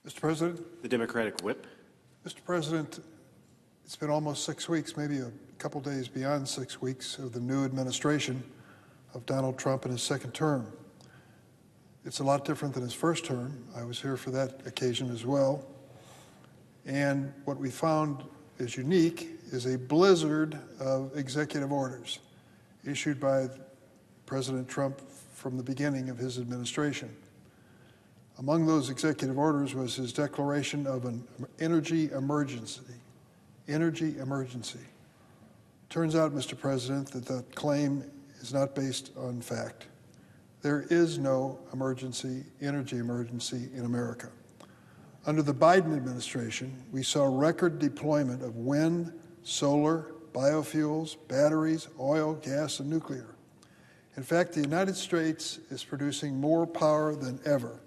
Mr. President? The Democratic whip. Mr. President, it's been almost 6 weeks, maybe a couple days beyond 6 weeks, of the new administration of Donald Trump in his second term. It's a lot different than his first term. I was here for that occasion as well. And what we found is unique is a blizzard of executive orders issued by President Trump from the beginning of his administration. Among those executive orders was his declaration of an energy emergency. Energy emergency. Turns out, Mr. President, that that claim is not based on fact. There is no energy emergency in America. Under the Biden administration, we saw record deployment of wind, solar, biofuels, batteries, oil, gas, and nuclear. In fact, the United States is producing more power than ever.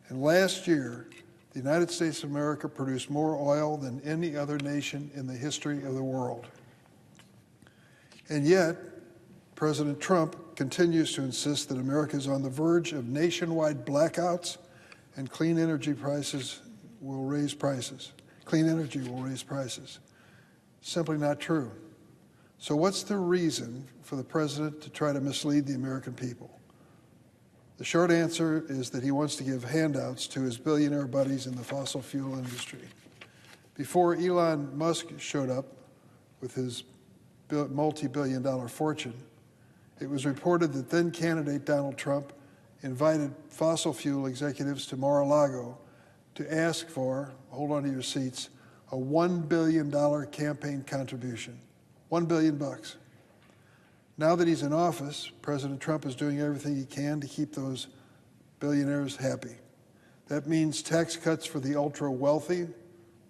And last year, the United States of America produced more oil than any other nation in the history of the world. And yet, President Trump continues to insist that America is on the verge of nationwide blackouts and clean energy will raise prices. Clean energy will raise prices. Simply not true. So what's the reason for the president to try to mislead the American people? The short answer is that he wants to give handouts to his billionaire buddies in the fossil fuel industry. Before Elon Musk showed up with his multi-billion-dollar fortune, it was reported that then candidate Donald Trump invited fossil fuel executives to Mar-a-Lago to ask for, hold on to your seats, a $1 billion campaign contribution. $1 billion. Now that he's in office, President Trump is doing everything he can to keep those billionaires happy. That means tax cuts for the ultra-wealthy,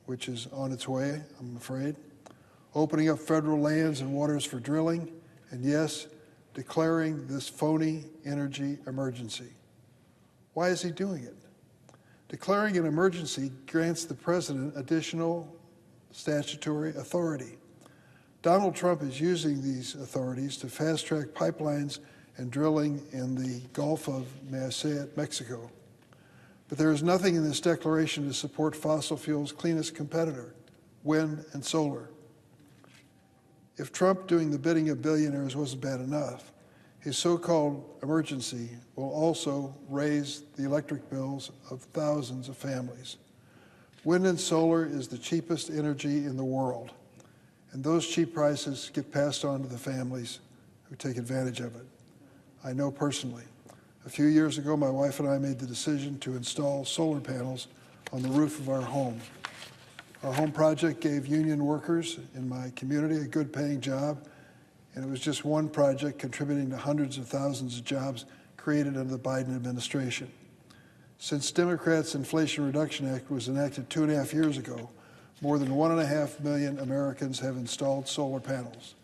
which is on its way, I'm afraid, opening up federal lands and waters for drilling, and yes, declaring this phony energy emergency. Why is he doing it? Declaring an emergency grants the president additional statutory authority. Donald Trump is using these authorities to fast-track pipelines and drilling in the Gulf of Mexico. But there is nothing in this declaration to support fossil fuels' cleanest competitor, wind and solar. If Trump doing the bidding of billionaires wasn't bad enough, his so-called emergency will also raise the electric bills of thousands of families. Wind and solar is the cheapest energy in the world, and those cheap prices get passed on to the families who take advantage of it. I know personally. A few years ago, my wife and I made the decision to install solar panels on the roof of our home. Our home project gave union workers in my community a good-paying job, and it was just one project contributing to hundreds of thousands of jobs created under the Biden administration. Since Democrats' Inflation Reduction Act was enacted 2.5 years ago, more than 1.5 million Americans have installed solar panels.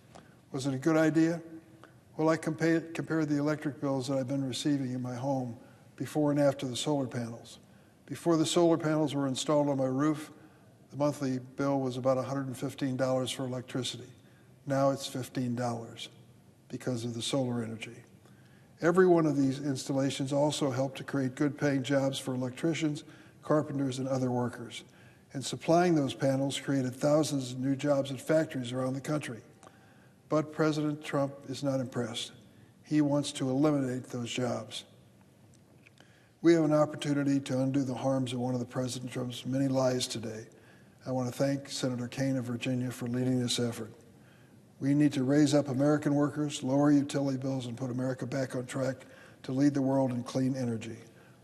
Was it a good idea? Well, I compared the electric bills that I've been receiving in my home before and after the solar panels. Before the solar panels were installed on my roof, the monthly bill was about $115 for electricity. Now it's $15 because of the solar energy. Every one of these installations also helped to create good-paying jobs for electricians, carpenters, and other workers. And supplying those panels created thousands of new jobs at factories around the country. But President Trump is not impressed. He wants to eliminate those jobs. We have an opportunity to undo the harms of one of the President Trump's many lies today. I want to thank Senator Kaine of Virginia for leading this effort. We need to raise up American workers, lower utility bills, and put America back on track to lead the world in clean energy.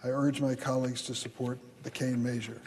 I urge my colleagues to support the Kaine measure.